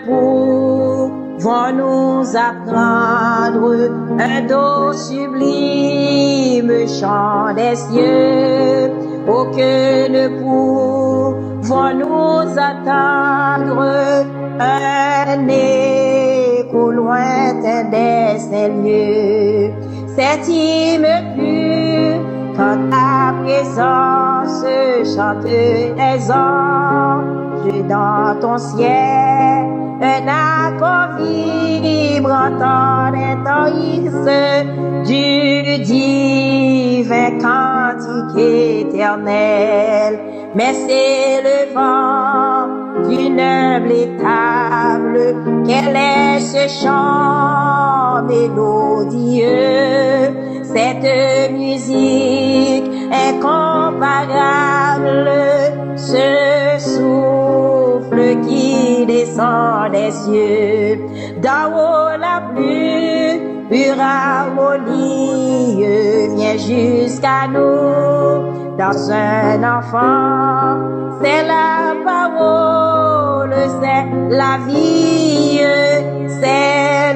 pouvons nous apprendre un doux sublime chant des cieux. Oh, que ne pouvons nous attendre un écho lointain des saints lieux. Cet hymne pur, quand ta présence chante les anges dans ton ciel, un accord vibrant en intense du divin cantique éternel. Mais c'est le vent d'une humble étable, quel est ce chant mélodieux, cette musique incomparable, ce souffle qui descend des cieux. D'en haut la plus pure harmonie vient jusqu'à nous dans un enfant. C'est la parole, c'est la vie, c'est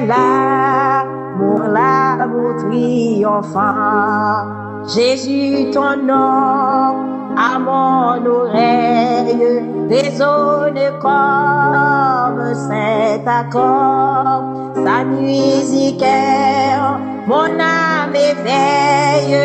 l'amour triomphant. Jésus, ton nom à mon oreille résonne comme saint accord. Sa musique est mon âme éveille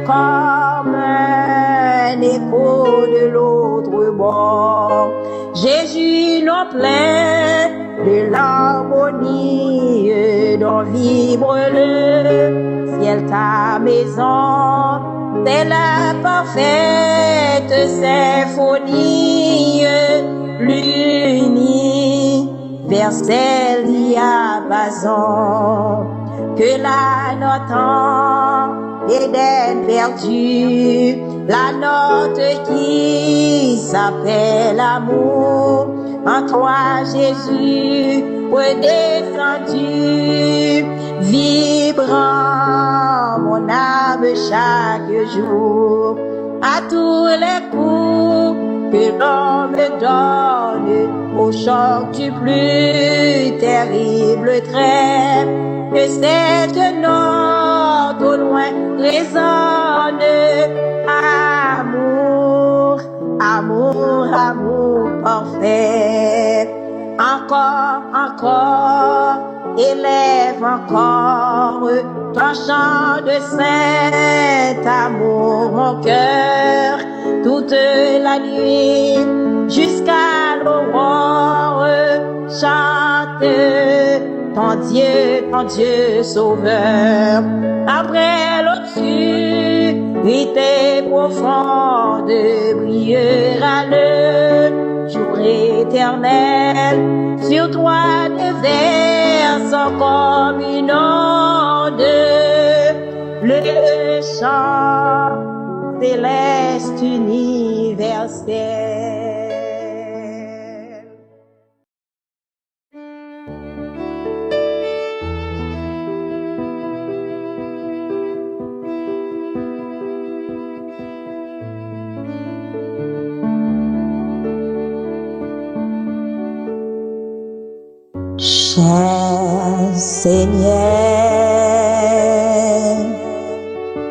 comme un écho de l'autre bord. Jésus, nom plein de l'harmonie dont vibre le ciel, ta maison, c'est la parfaite symphonie, l'universel diapason, que la note en Éden perdue, la note qui s'appelle amour, en toi Jésus redescendu, vibrant mon âme chaque jour, à tous les coups que l'homme donne, au choc du plus terrible trait, que cette note au loin résonne. Amour, amour, amour parfait. Encore, encore, élève encore ton chant de saint amour, mon cœur, toute la nuit jusqu'à l'aurore. Chante ton Dieu sauveur. Après l'obscurité profonde brillera le jour éternel. Sur toi déverse comme une onde le chant céleste universel. Cher Seigneur,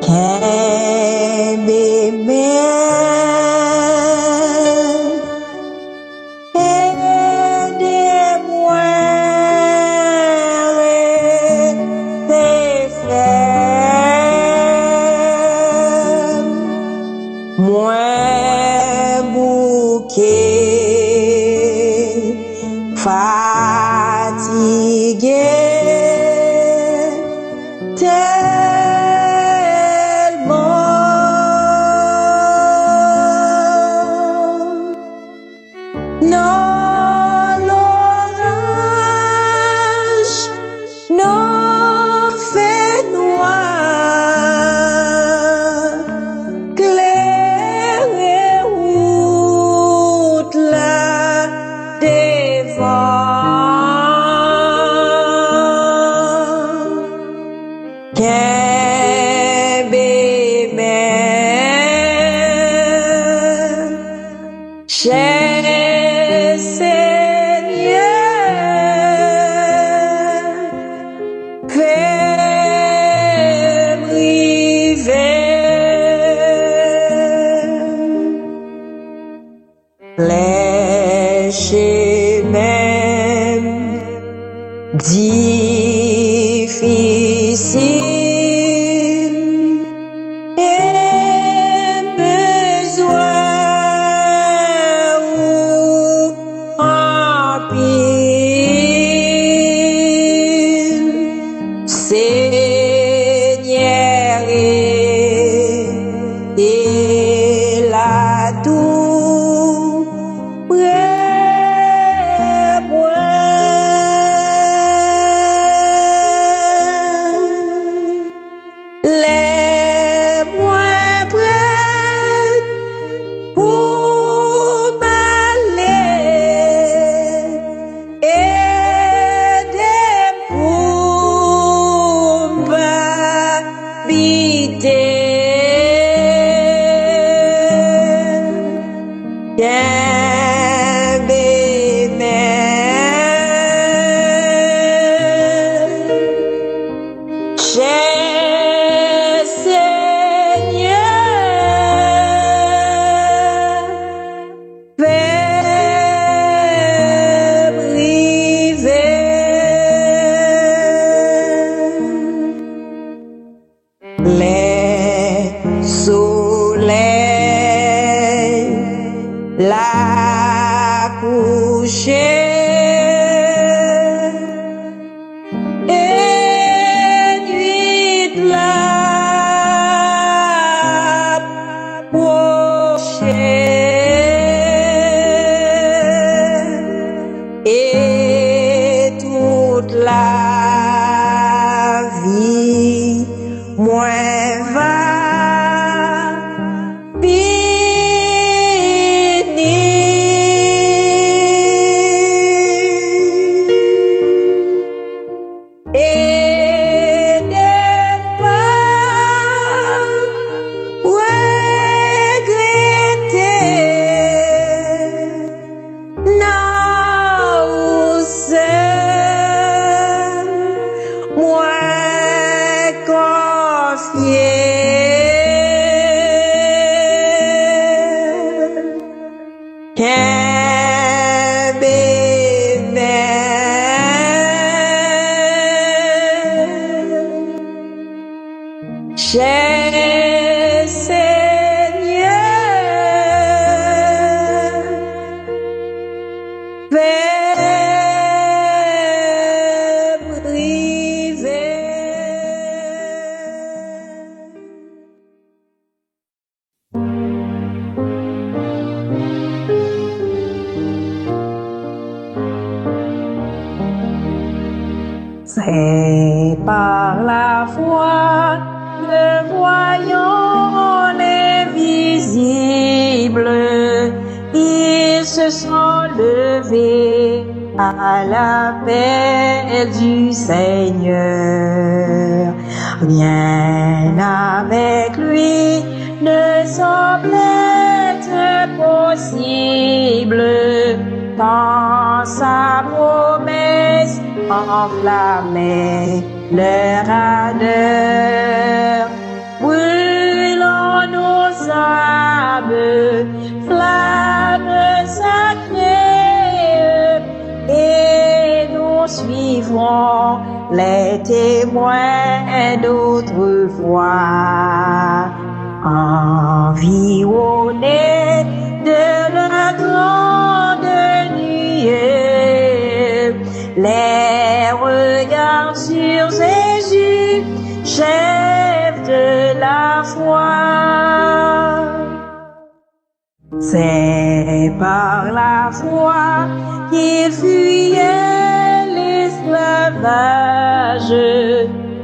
aidez-moi rester ferme, moins bouquet, fatigué, difficile et besoin ou en pile, Seigneur est là tout près moi. Les moins près pour m'aller aider pour m'habiter. Cher Seigneur, fais briser les soleils, la coucher. Et toute la vie, moins va finir. Et ne pas regretter. Non, seul, moi confié. Qu'un bébé cher Seigneur, fais briser. C'est par la foi que voyons l'invisible, ils se sont levés à l'appel du Seigneur. Rien avec lui ne semble être possible, tant sa promesse enflammait leur ardeur. Brûlons nos âmes, flammes sacrées, et nous suivrons les témoins d'autrefois, environnés de la grande nuée. Les regards sur Jésus, chef de la foi. C'est par la foi qu'il fuyait l'esclavage,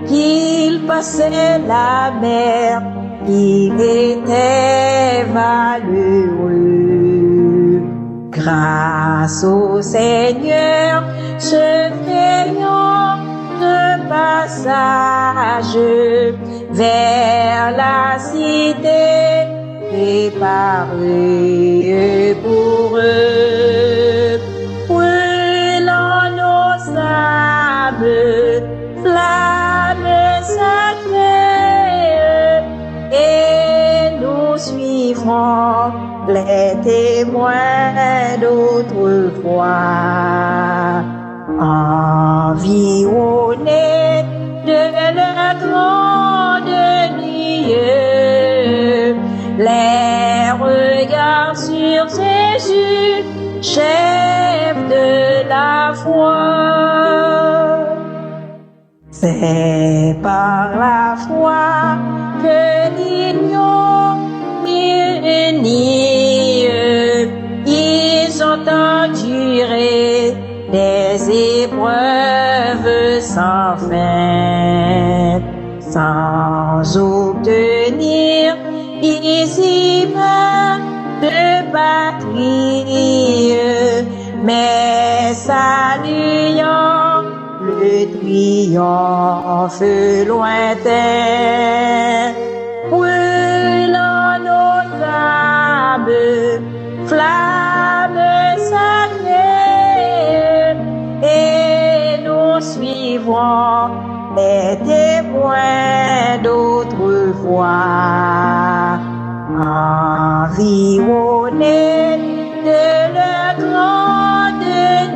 qu'il passait la mer, qu'il était valeureux. Grâce au Seigneur, se frayant de passage vers la cité préparée pour eux. Brûlant nos âmes, flammes sacrées, et nous suivrons les témoins d'autrefois, environnés de leur grande nuit, les regards sur Jésus, chef de la foi. C'est par la foi que l'union unie, ils ont enduré des épreuves sans fin, sans obtenir ici-bas de patrie, mais saluant le triomphe lointain, brûlant nos âmes, flammes sacrées, et nous suivrons les témoins d'autrefois, environnés de leur grande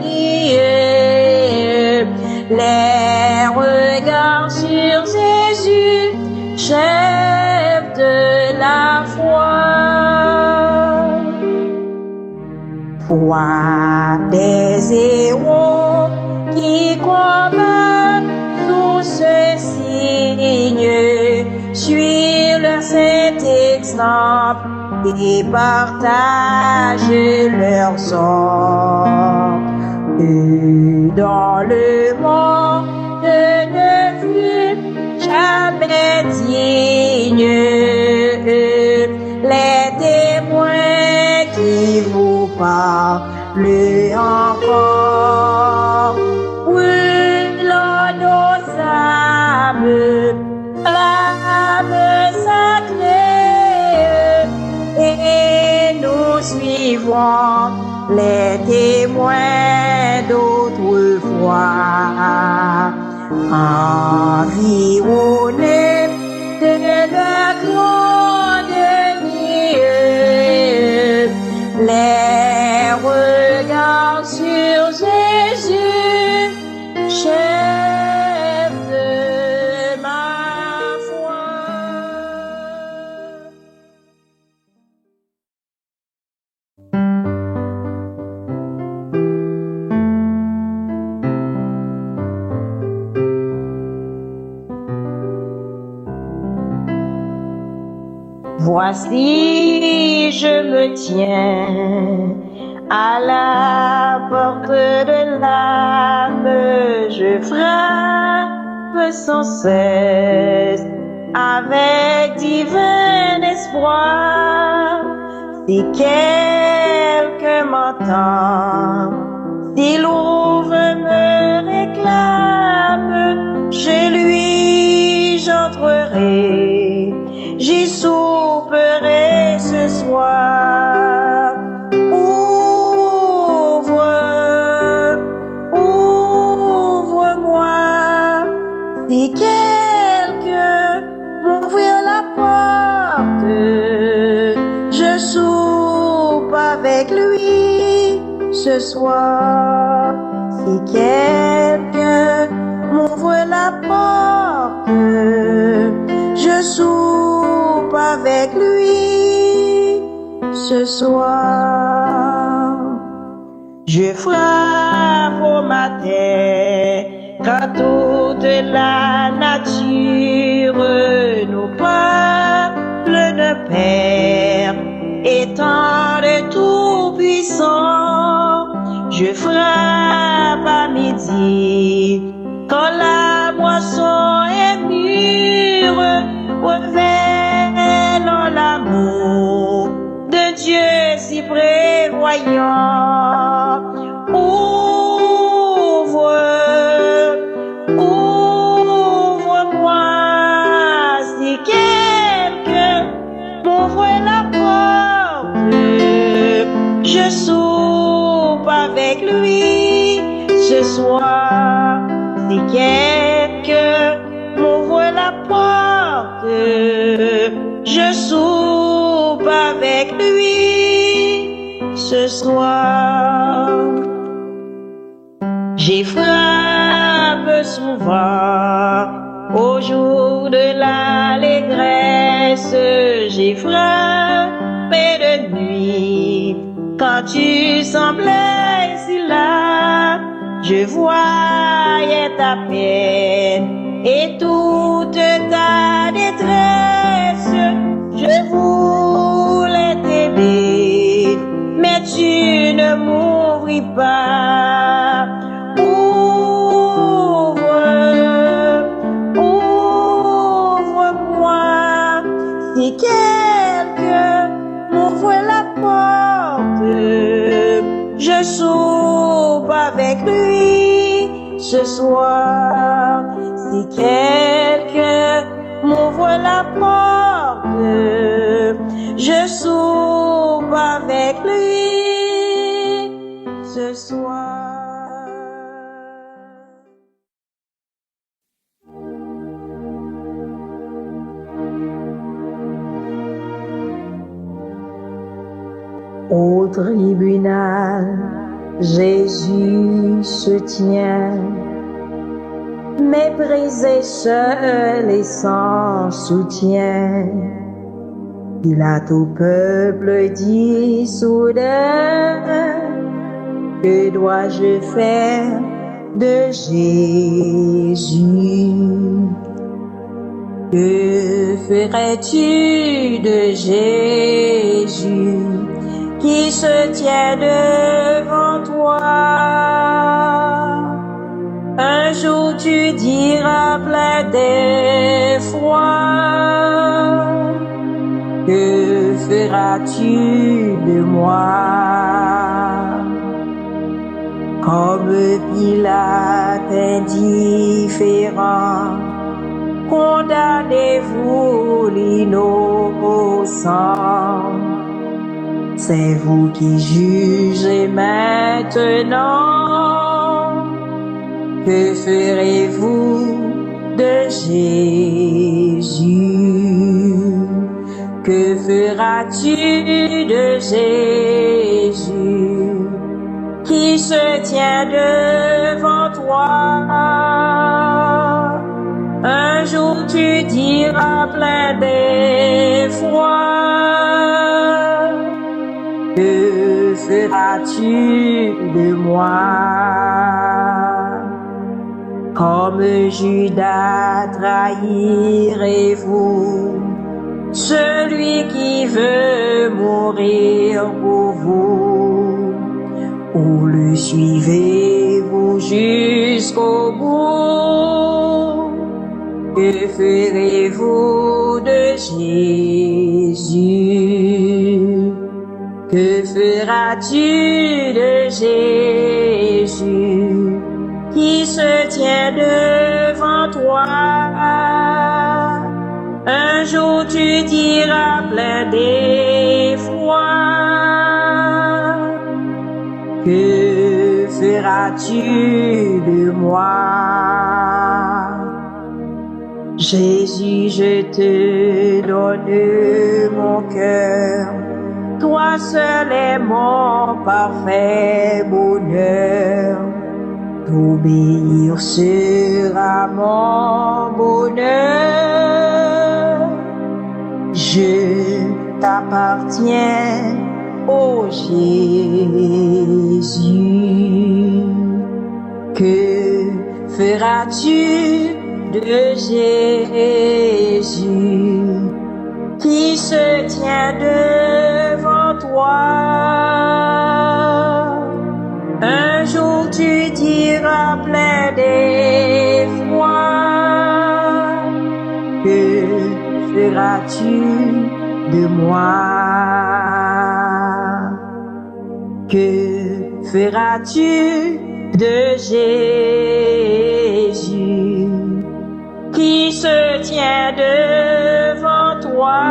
nuit, les regards sur Jésus, chef de la foi. Foi des héros qui combattent sous ce signe, suivent leur saint exemple et partagent leur sort. Dans le monde ne fut jamais digne, les témoins qui vous parlent encore, brûlant nos âmes, flammes sacrées, et nous suivrons les témoins d'autrefois, environnés de leur grande nuit, les regards sur Jésus, chef de ma foi. Voici, je me tiens à la porte de l'âme, je frappe sans cesse avec divin espoir. Si quelqu'un m'entend, s'il ouvre me réclame, chez lui j'entrerai, j'y souperai ce soir. Ouvre-moi, si quelqu'un m'ouvre la porte, je soupe avec lui ce soir. Si quelqu'un m'ouvre la porte, je soupe avec lui ce soir. Je frappe au matin quand toute la nature nous parle de Père étant le Tout-Puissant. Je frappe à midi quand la moisson est mûre, révélant l'amour de Dieu si prévoyant. Ouvre-moi, si quelqu'un m'ouvre la porte, je soupe avec lui ce soir. Si quelqu'un m'ouvre la porte, je soupe avec lui ce soir. J'y frappe souvent au jour de l'allégresse. J'y frappé de nuit quand tu semblais si là. Je voyais ta peine et toute ta détresse. Je voulais t'aider, mais tu ne m'ouvris pas. Ouvre-moi, si quelqu'un m'ouvre la porte, je soupe avec lui ce soir. Si quelqu'un m'ouvre la porte, je soupe avec lui ce soir. Au tribunal, Jésus se tient, méprisé, seul et sans soutien. Pilate au peuple dit soudain, que dois-je faire de Jésus? Que ferais-tu de Jésus qui se tient devant toi? Un jour tu diras plein d'effroi, que feras-tu de moi? Comme Pilate indifférent, condamnez-vous l'innocent. C'est vous qui jugez maintenant. Que ferez-vous de Jésus? Que feras-tu de Jésus qui se tient devant toi? Un jour tu diras plein d'effroi, que feras-tu de moi? Comme Judas trahirez-vous celui qui veut mourir pour vous, ou le suivez-vous jusqu'au bout? Que ferez-vous de Jésus? Que feras-tu de Jésus qui se tient devant toi? Un jour tu diras plein d'effroi, que feras-tu de moi? Jésus, je te donne mon cœur, toi seul est mon parfait bonheur. T'obéir sera mon bonheur. Je t'appartiens, ô Jésus. Que feras-tu de Jésus qui se tient devant toi? Un jour tu diras plein d'effroi, que feras-tu de moi? Que feras-tu de Jésus qui se tient devant toi?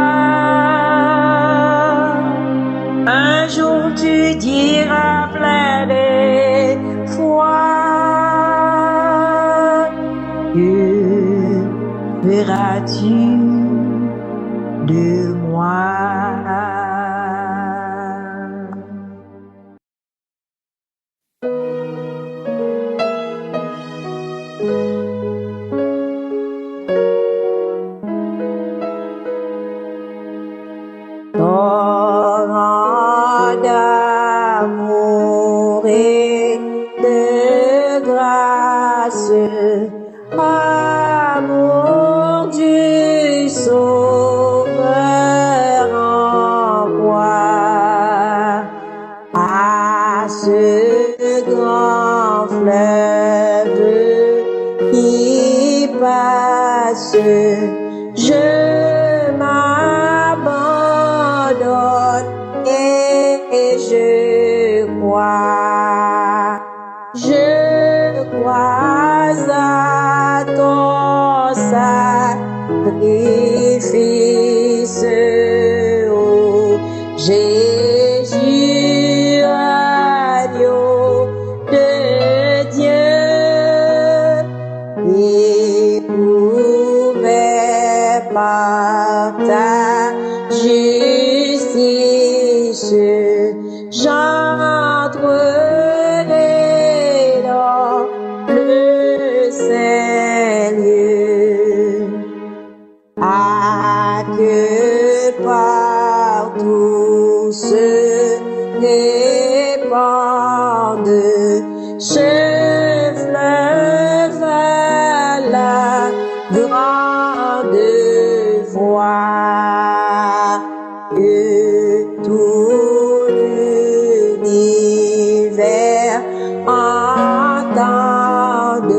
Un jour tu diras plein d'effroi, que feras-tu de moi? amour du Sauveur envoie à ce grand fleuve qui passe. Je m'abandonne et je crois à ton sacrifice, oh Jésus, agneau de Dieu, éprouvé par ta justice, j'entrerai dans le Saint-Lieu. Ah, que partout se répande ce fleuve à la grande voix, que tout l'univers entende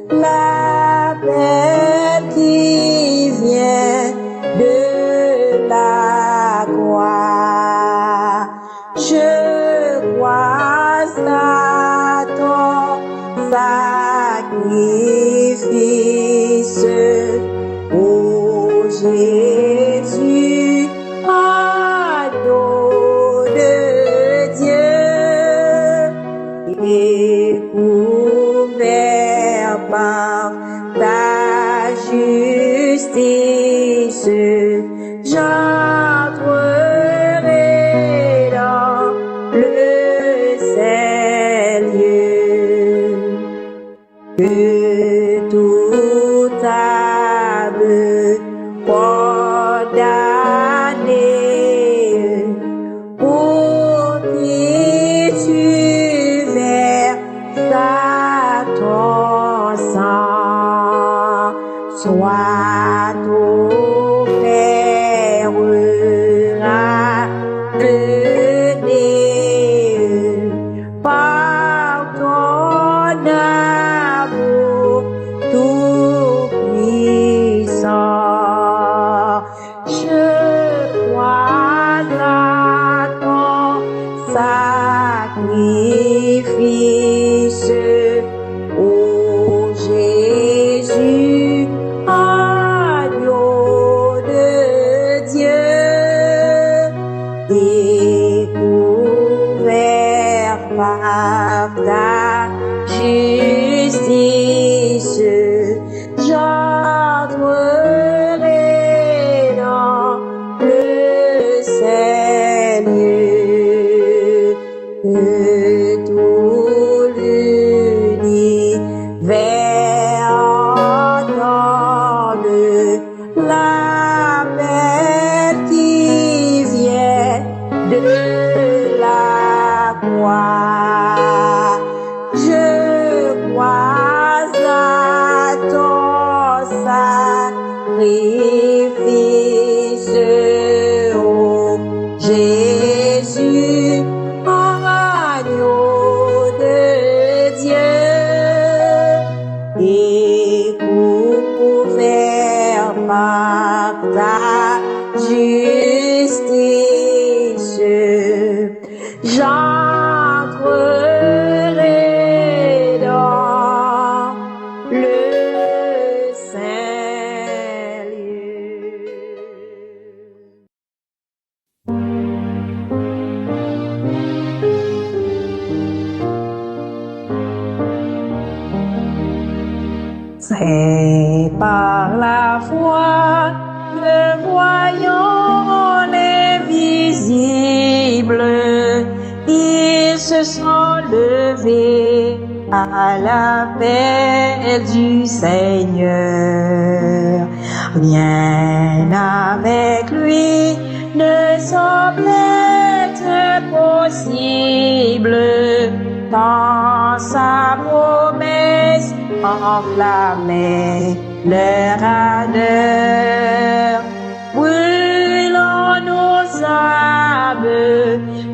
l'appel qui vient de la croix. Je crois à ton sacrifice, oh Jésus, agneau de Dieu, éprouvé par ta justice, j'entrerai dans le Saint-Lieu. Que toute âme condamnée pour qui tu verses ton sang soit au Père ramenée par ton amour tout puissant. Je crois à ton sacrifice, oh Jésus, agneau de Dieu, découvert par ta justice, j'entrerai dans le Saint-Lieu. Que tout l'univers entende l'appel qui vient de la croix. Je crois à ton sacrifice, oh Jésus, agneau de Dieu, découvert par ta justice, j'entrerai dans le Saint-Lieu. C'est par la foi que voyons l'invisible, ils se sont levés à l'appel du Seigneur. Rien avec lui ne semble être possible, tant sa promesse enflammait leur ardeur. Brûlant nos âmes,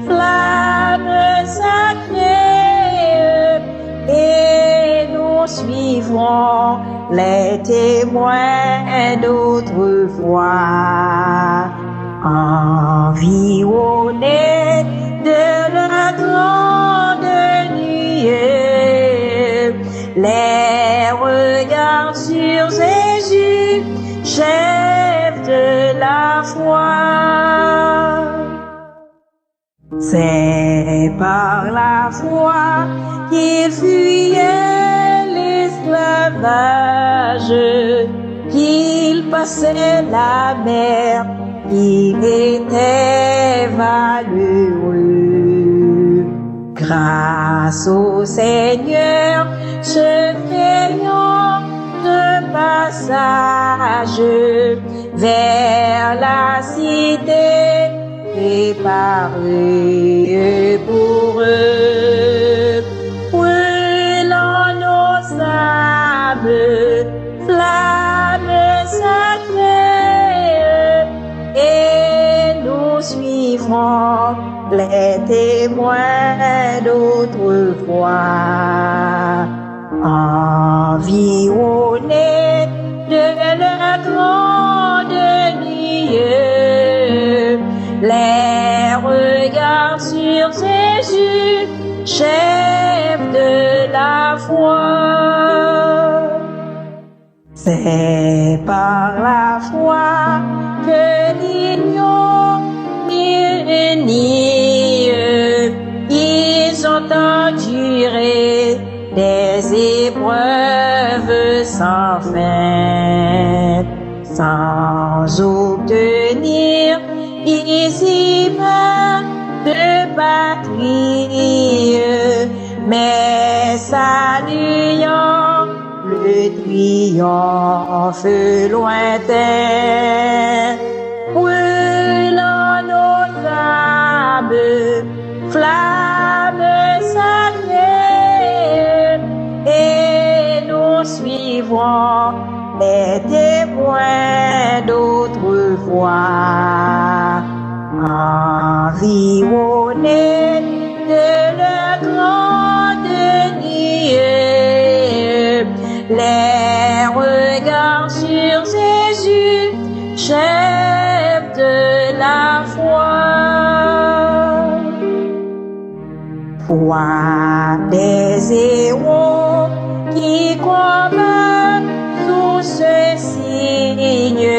flammes sacrées, et nous suivrons les témoins d'autrefois, environnés de la grande nuée, les regards sur Jésus, chef de la foi. C'est par la foi qu'il fuyait l'esclavage, qu'il passait la mer, qu'il était valeureux. Grâce au Seigneur, se frayant de passage vers la cité préparée pour eux. Brûlant nos âmes, flammes sacrées, et nous suivrons les témoins d'autrefois, environnés de la grande nuée, les regards sur Jésus, chef de la foi. C'est par la foi que l'ignorant ils ont enduré des épreuves sans fin, sans obtenir ici-bas de patrie, mais saluant le triomphe lointain. Brûlant nos âmes, flammes sacrées, et nous suivrons les témoins d'autrefois, environnés de la grande nuée, les regards sur Jésus, chef de la foi. Foi des héros qui combattent sous ce signe,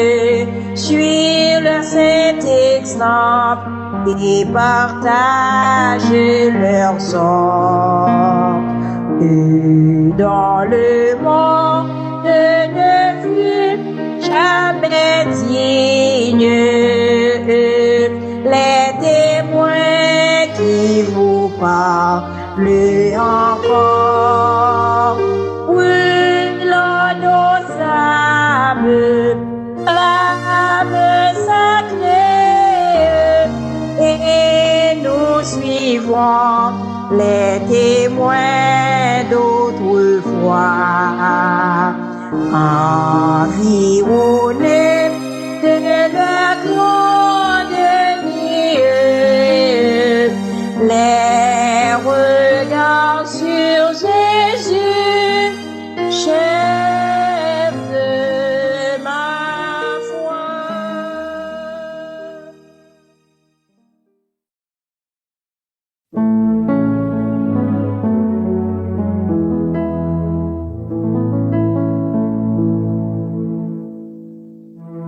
suivent leur saint exemple et partagent leur sort. Eux dans le monde ne furent jamais dignes, les témoins qui vous parlent encore. Brûlant nos âmes, flammes sacrées, et nous suivrons les témoins d'autrefois, environnés de la grande nuée, les regards sur Jésus, chef de ma foi.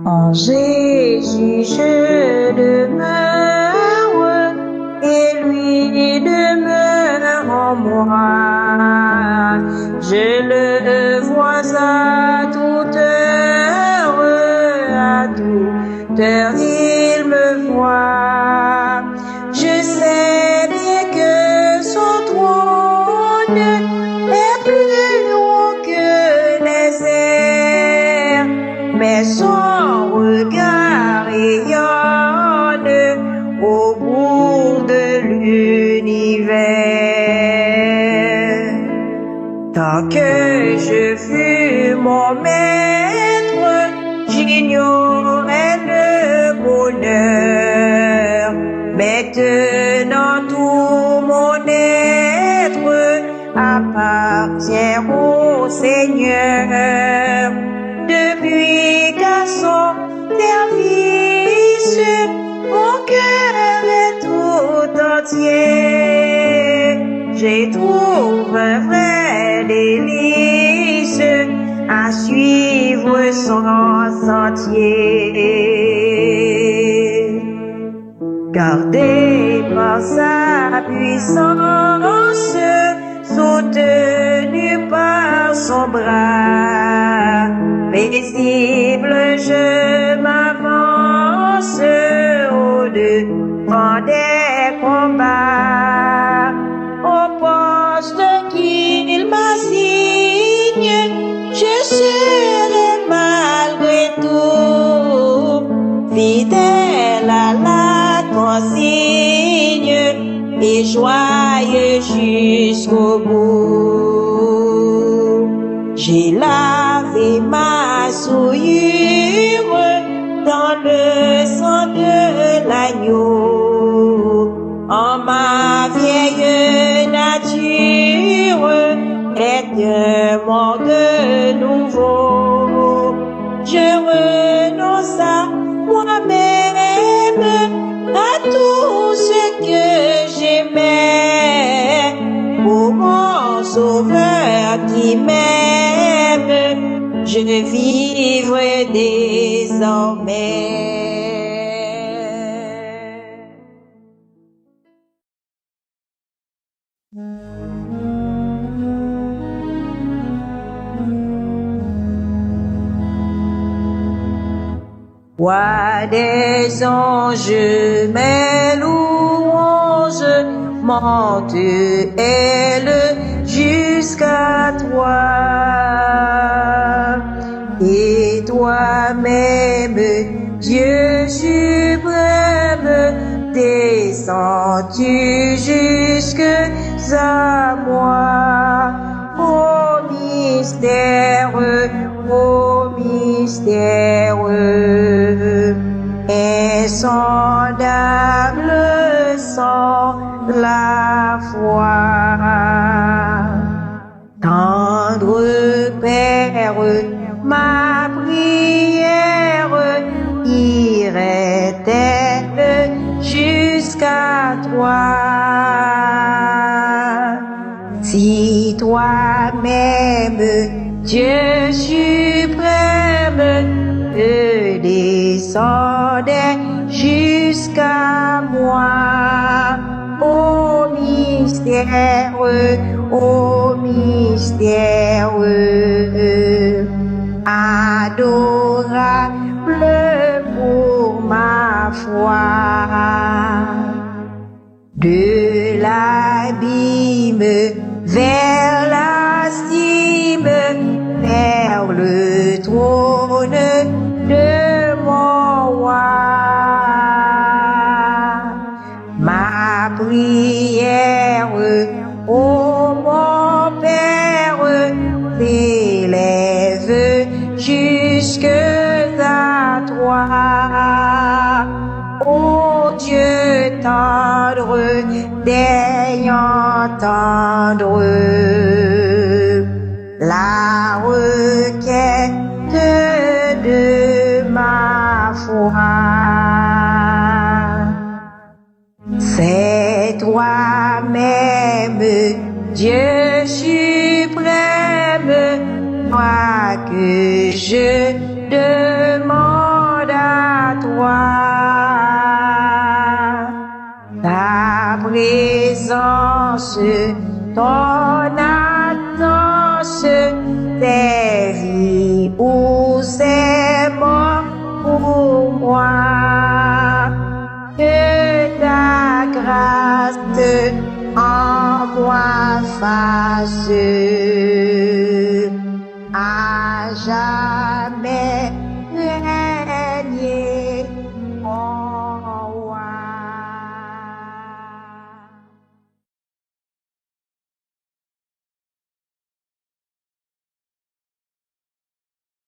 En Jésus je demeure, et lui demeure en moi. Je le vois à toute heure, il me voit. Je sais bien que son trône est plus haut que les airs, mais son regard rayonne au bout de l'univers. Tant que je mon maître, j'ignorais le bonheur. Maintenant tout mon être appartient au Seigneur. Depuis qu'à son service, mon cœur est tout entier. J'ai trouvé un vrai délice à suivre son sentier. Gardé par sa puissance, soutenu par son bras, paisible je m'avance au-devant des combats. Au poste qu'il m'assigne, je serai malgré tout fidèle à la consigne et joyeux jusqu'au bout. J'ai lavé ma souillure dans le sang de l'agneau. En ma vieille nature est un monde nouveau. Je renonce à moi-même, à tout ce que j'aimais, pour mon sauveur qui m'aime, je vivrai désormais. Roi des anges, mes louanges montent elles jusqu'à toi. Et toi-même, Dieu suprême, descends-tu jusqu'à moi. Ô mystère, insondable sans la foi. Tendre Père, ma prière irait-elle jusqu'à toi? Si toi-même, Dieu suprême, descendais jusqu'à moi. Ô mystère, adorable pour ma foi. De l'abîme vers la cime, vers le trône de mon roi. Ma prière, ô mon Père, s'élève jusque à toi. Ô Dieu tendre, daigne entendre la requête de ma foi. C'est toi-même, Dieu suprême, moi que je demande à toi. Ta présence, ton attente, c'est vie ou c'est mort pour moi. Que ta grâce en moi fasse